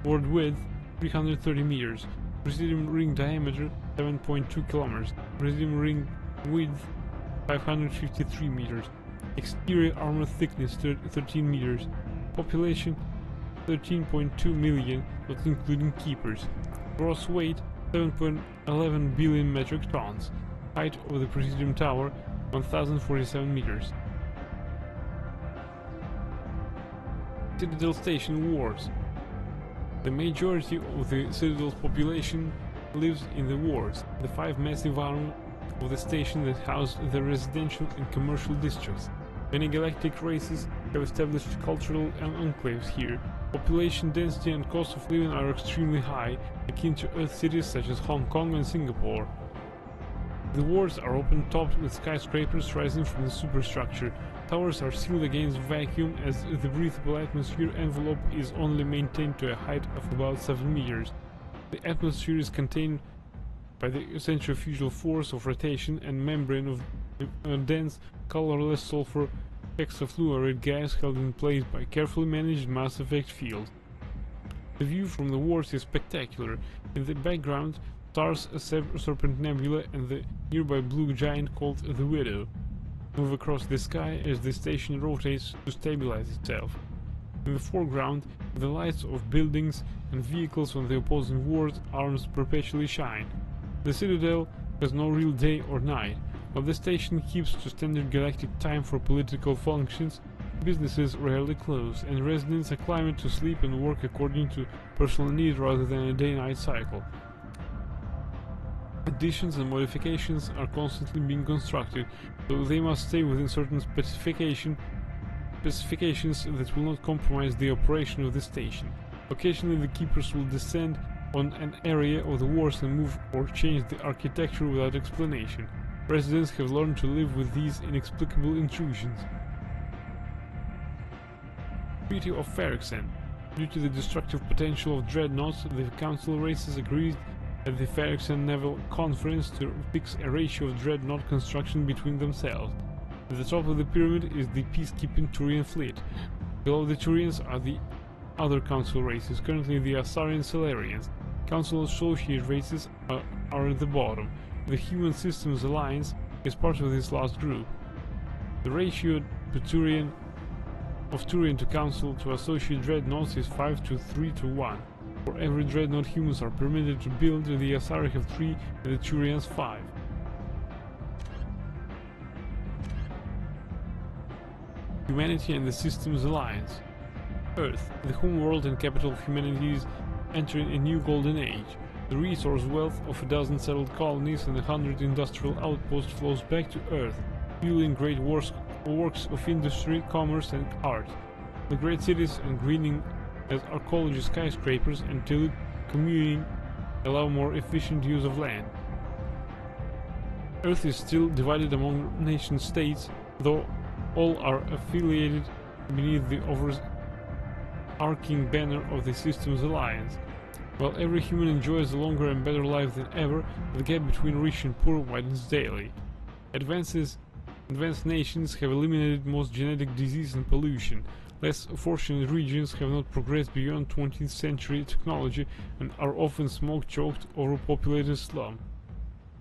ward width 330 meters, Presidium ring diameter 7.2 kilometers, Presidium ring width 553 meters, exterior armor thickness 13 meters, population 13.2 million, not including keepers, gross weight 7.11 billion metric tons, height of the Presidium Tower 1047 meters. Citadel Station Wars. The majority of the Citadel's population lives in the wards, the 5 massive arms of the station that house the residential and commercial districts. Many galactic races have established cultural enclaves here. Population density and cost of living are extremely high, akin to Earth cities such as Hong Kong and Singapore. The wards are open-topped with skyscrapers rising from the superstructure. Towers are sealed against vacuum as the breathable atmosphere envelope is only maintained to a height of about 7 meters. The atmosphere is contained by the centrifugal force of rotation and membrane of a dense, colorless sulfur hexafluoride gas held in place by carefully managed mass effect fields. The view from the wards is spectacular. In the background, stars a Serpent Nebula and the nearby blue giant called the Widow move across the sky as the station rotates to stabilize itself. In the foreground, the lights of buildings and vehicles on the opposing war's arms perpetually shine. The Citadel has no real day or night. While the station keeps to standard galactic time for political functions, businesses rarely close, and residents acclimate to sleep and work according to personal need rather than a day-night cycle. Additions and modifications are constantly being constructed, though they must stay within certain specifications that will not compromise the operation of the station. Occasionally the keepers will descend on an area of the wars and move or change the architecture without explanation. Residents have learned to live with these inexplicable intrusions. Treaty of Ferrixen. Due to the destructive potential of dreadnoughts, the Council races agreed at the Ferrixen Naval Conference to fix a ratio of dreadnought construction between themselves. At the top of the pyramid is the peacekeeping Turian fleet. Below the Turians are the other Council races, currently the Asarian Salarians. Council associated races are at the bottom. The Human Systems Alliance is part of this last group. The ratio of Turian to Council to associate dreadnoughts is 5 to 3 to 1. For every dreadnought humans are permitted to build, the Asari have 3 and the Turians 5. Humanity and the Systems Alliance. Earth, the home world and capital of humanity, is entering a new golden age. The resource wealth of a dozen settled colonies and 100 industrial outposts flows back to Earth, fueling great works of industry, commerce and art. The great cities and greening as archaeology skyscrapers and telecommuting allow more efficient use of land. Earth is still divided among nation-states, though all are affiliated beneath the overarching banner of the Systems Alliance. While every human enjoys a longer and better life than ever, the gap between rich and poor widens daily. Advanced nations have eliminated most genetic disease and pollution. Less fortunate regions have not progressed beyond 20th century technology and are often smoke-choked, overpopulated slums.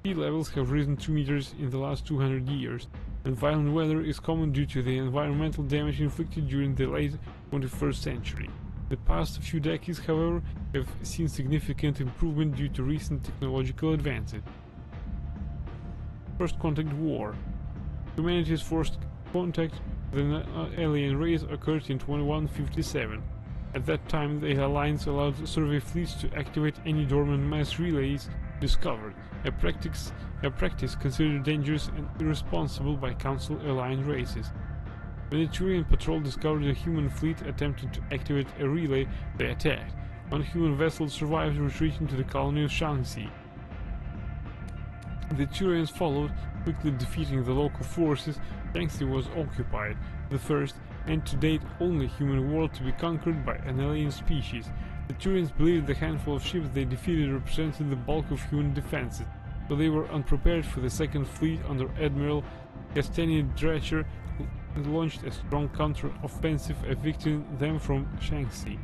Sea levels have risen 2 meters in the last 200 years, and violent weather is common due to the environmental damage inflicted during the late 21st century. The past few decades, however, have seen significant improvement due to recent technological advances. First Contact War. Humanity's first contact with an alien race occurred in 2157. At that time, the Alliance allowed survey fleets to activate any dormant mass relays discovered, a practice considered dangerous and irresponsible by Council aligned races. When the Turian patrol discovered a human fleet attempting to activate a relay, they attacked. One human vessel survived, retreating to the colony of Shaanxi. The Turians followed, quickly defeating the local forces. Shaanxi was occupied, the first and to date only human world to be conquered by an alien species. The Turians believed the handful of ships they defeated represented the bulk of human defenses, but they were unprepared for the second fleet under Admiral Castanian Dratcher, who launched a strong counter-offensive, evicting them from Shaanxi.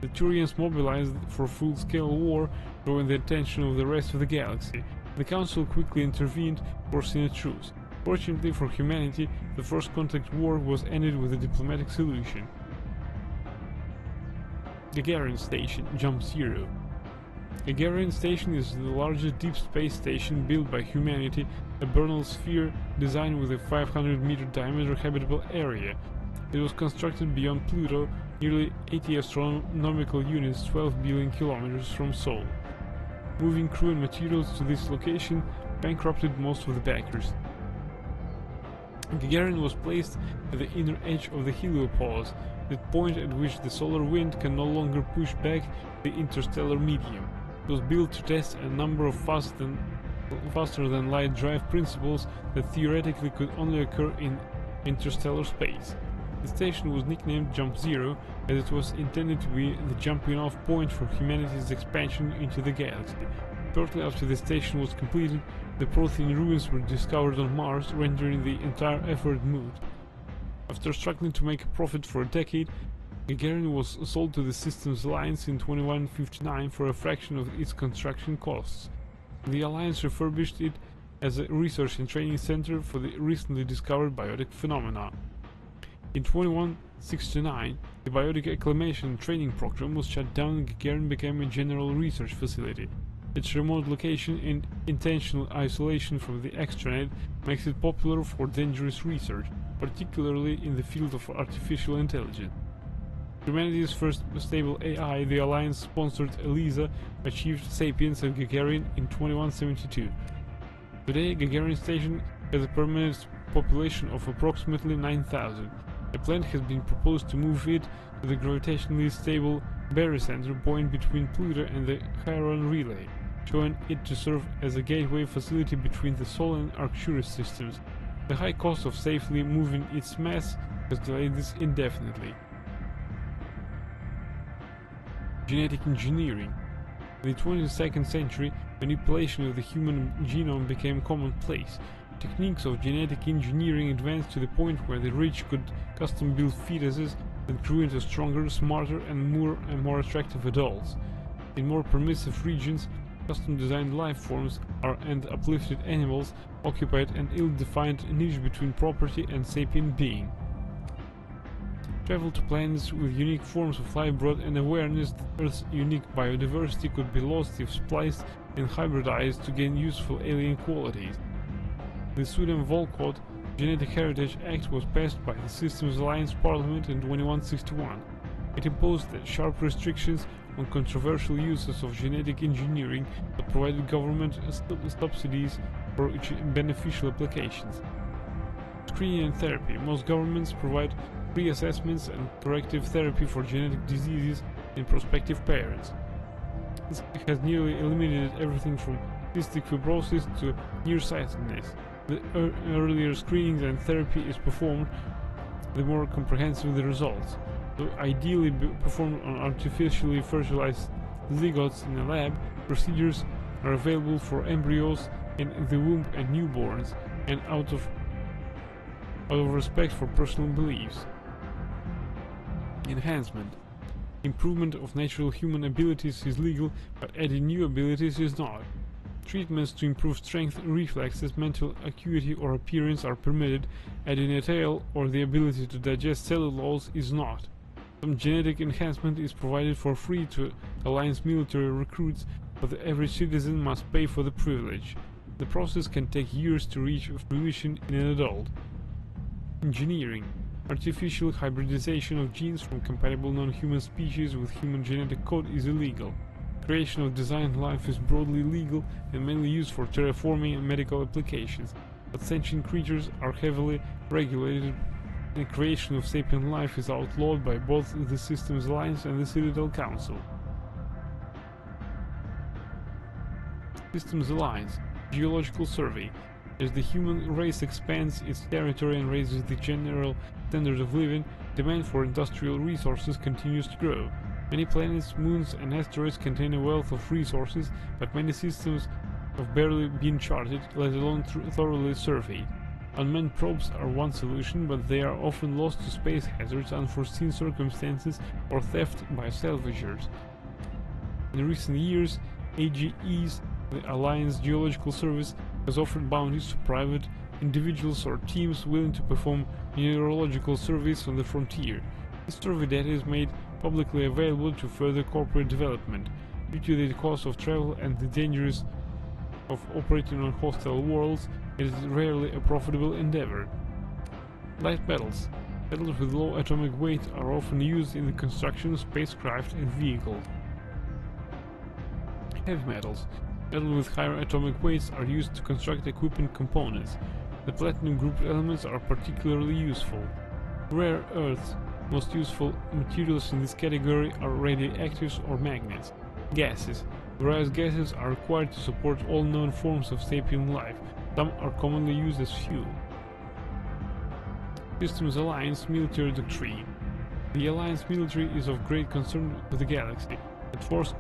The Turians mobilized for full-scale war, drawing the attention of the rest of the galaxy. The Council quickly intervened, forcing a truce. Fortunately for humanity, the First Contact War was ended with a diplomatic solution. Gagarin Station, Jump Zero. Gagarin Station is the largest deep space station built by humanity, a Bernal sphere designed with a 500-meter diameter habitable area. It was constructed beyond Pluto, nearly 80 astronomical units, 12 billion kilometers from Sol. Moving crew and materials to this location bankrupted most of the backers. Gagarin was placed at the inner edge of the heliopause, the point at which the solar wind can no longer push back the interstellar medium. It was built to test a number of faster-than-light drive principles that theoretically could only occur in interstellar space. The station was nicknamed Jump Zero, as it was intended to be the jumping-off point for humanity's expansion into the galaxy. Shortly after the station was completed, the Prothean ruins were discovered on Mars, rendering the entire effort moot. After struggling to make a profit for a decade, Gagarin was sold to the Systems Alliance in 2159 for a fraction of its construction costs. The Alliance refurbished it as a research and training center for the recently discovered biotic phenomena. In 2169, the biotic acclimation training program was shut down and Gagarin became a general research facility. Its remote location and intentional isolation from the extranet makes it popular for dangerous research, particularly in the field of artificial intelligence. Humanity's first stable AI, the Alliance-sponsored ELIZA, achieved sapience at Gagarin in 2172. Today, Gagarin Station has a permanent population of approximately 9,000. A plan has been proposed to move it to the gravitationally stable barycenter point between Pluto and the Chiron Relay, showing it to serve as a gateway facility between the Sol and Arcturus systems. The high cost of safely moving its mass has delayed this indefinitely. Genetic engineering. In the 22nd century, manipulation of the human genome became commonplace. Techniques of genetic engineering advanced to the point where the rich could custom-build fetuses that grew into stronger, smarter, and more attractive adults. In more permissive regions, custom-designed life forms and uplifted animals occupied an ill-defined niche between property and sapient being. Travel to planets with unique forms of life brought an awareness that Earth's unique biodiversity could be lost if spliced and hybridized to gain useful alien qualities. The Sweden-Volkot Genetic Heritage Act was passed by the Systems Alliance Parliament in 2161. It imposed sharp restrictions on controversial uses of genetic engineering but provided government subsidies for its beneficial applications. Screening and therapy. Most governments provide free assessments and corrective therapy for genetic diseases in prospective parents. This has nearly eliminated everything from cystic fibrosis to nearsightedness. The earlier screening and therapy is performed, the more comprehensive the results. Though ideally performed on artificially fertilized zygotes in a lab, procedures are available for embryos in the womb and newborns, and out of respect for personal beliefs. Enhancement. Improvement of natural human abilities is legal, but adding new abilities is not. Treatments to improve strength, reflexes, mental acuity or appearance are permitted, adding a tail or the ability to digest cellulose is not. Some genetic enhancement is provided for free to Alliance military recruits, but the average citizen must pay for the privilege. The process can take years to reach fruition in an adult. Engineering. Artificial hybridization of genes from compatible non-human species with human genetic code is illegal. Creation of designed life is broadly legal and mainly used for terraforming and medical applications, but sentient creatures are heavily regulated. The creation of sapient life is outlawed by both the Systems Alliance and the Citadel Council. Systems Alliance. Geological Survey. As the human race expands its territory and raises the general standard of living, demand for industrial resources continues to grow. Many planets, moons, and asteroids contain a wealth of resources, but many systems have barely been charted, let alone thoroughly surveyed. Unmanned probes are one solution, but they are often lost to space hazards, unforeseen circumstances, or theft by salvagers. In recent years, AGE's, the Alliance Geological Service, has offered bounties to private individuals or teams willing to perform meteorological surveys on the frontier. This survey data is made publicly available to further corporate development. Due to the cost of travel and the dangers of operating on hostile worlds, it is rarely a profitable endeavor. Light metals. Metals with low atomic weight are often used in the construction of spacecraft and vehicles. Heavy metals. Metals with higher atomic weights are used to construct equipment components. The platinum group elements are particularly useful. Rare earths. Most useful materials in this category are radioactives or magnets. Gases. Various gases are required to support all known forms of sapient life. Some are commonly used as fuel. Systems Alliance Military Doctrine. The Alliance military is of great concern with the galaxy. At first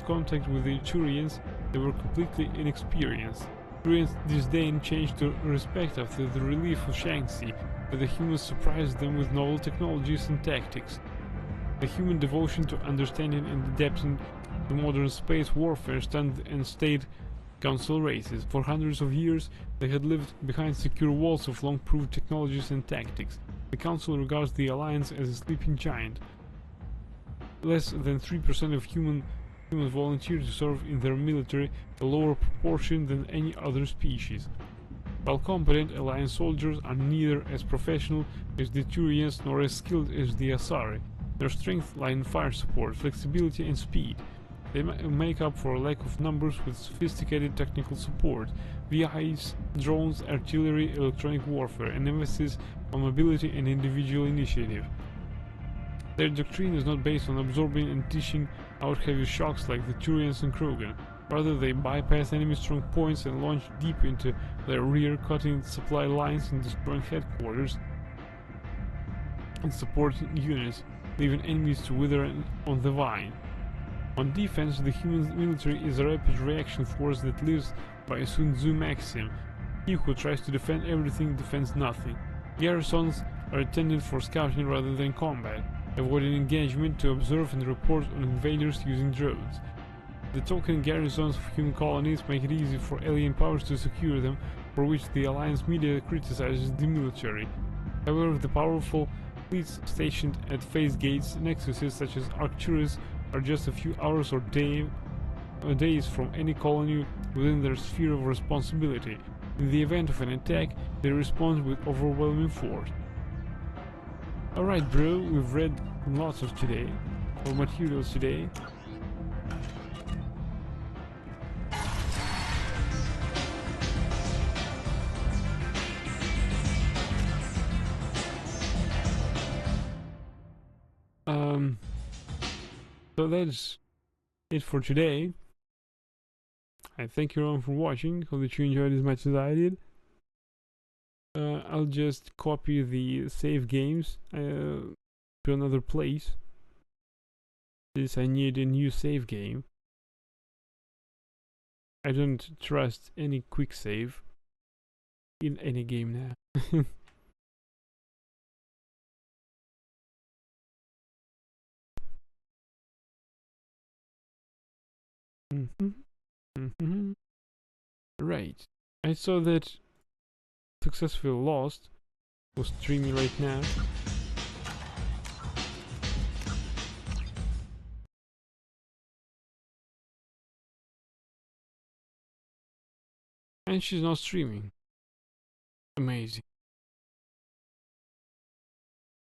contact with the Turians, they were completely inexperienced. Turians' disdain changed to respect after the relief of Shaanxi, but the humans surprised them with novel technologies and tactics. The human devotion to understanding and adapting to modern space warfare stunned and stayed council races. For hundreds of years, they had lived behind secure walls of long-proved technologies and tactics. The Council regards the Alliance as a sleeping giant. Less than 3% of humans volunteer to serve in their military, a lower proportion than any other species. While competent, Alliance soldiers are neither as professional as the Turians nor as skilled as the Asari. Their strength lies in fire support, flexibility and speed. They make up for a lack of numbers with sophisticated technical support, VIs, drones, artillery, electronic warfare, and emphasis on mobility and individual initiative. Their doctrine is not based on absorbing and dishing out heavy shocks like the Turians and Krogan. Rather, they bypass enemy strong points and launch deep into their rear, cutting supply lines and destroying headquarters and support units, leaving enemies to wither on the vine. On defense, the human military is a rapid reaction force that lives by a Sun Tzu maxim: he who tries to defend everything defends nothing. Garrisons are intended for scouting rather than combat, avoiding engagement to observe and report on invaders using drones. The token garrisons of human colonies make it easy for alien powers to secure them, for which the Alliance media criticizes the military. However, the powerful fleets stationed at phase gates nexuses such as Arcturus are just a few hours or days from any colony within their sphere of responsibility. In the event of an attack, they respond with overwhelming force. Alright bro, we've read lots of materials today. So that's it for today. I thank you all for watching. Hope that you enjoyed as much as I did. I'll just copy the save games to another place. Since I need a new save game. I don't trust any quick save in any game now. Right. I saw that Successfully Lost was streaming right now. And she's not streaming. Amazing.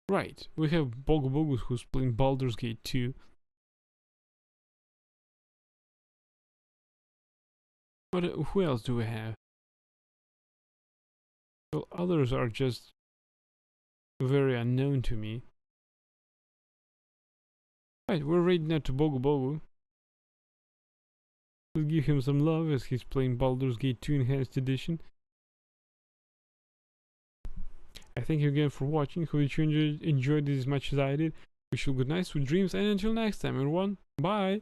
Right, we have Bogus who's playing Baldur's Gate 2. But who else do we have? Well, others are just very unknown to me. Right, we're raiding out to Bogu. We'll give him some love as he's playing Baldur's Gate 2 Enhanced Edition. I thank you again for watching. Hope you enjoyed this as much as I did. Wish you good nights, sweet dreams, and until next time, everyone. Bye!